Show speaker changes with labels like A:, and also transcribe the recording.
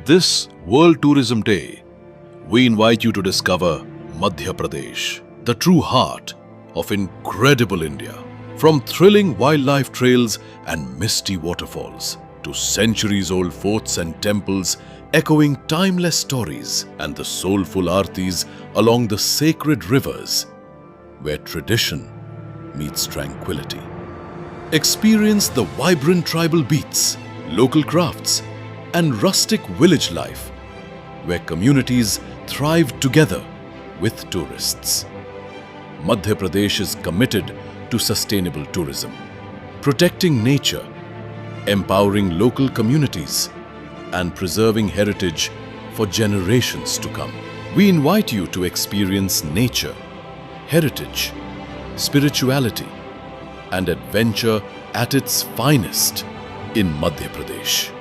A: This World Tourism Day, we invite you to discover Madhya Pradesh, the true heart of incredible India. From thrilling wildlife trails and misty waterfalls to centuries-old forts and temples echoing timeless stories, and the soulful aartis along the sacred rivers where tradition meets tranquility. Experience the vibrant tribal beats, local crafts, and rustic village life where communities thrive together with tourists. Madhya Pradesh is committed to sustainable tourism, protecting nature, empowering local communities, and preserving heritage for generations to come. We invite you to experience nature, heritage, spirituality, and adventure at its finest in Madhya Pradesh.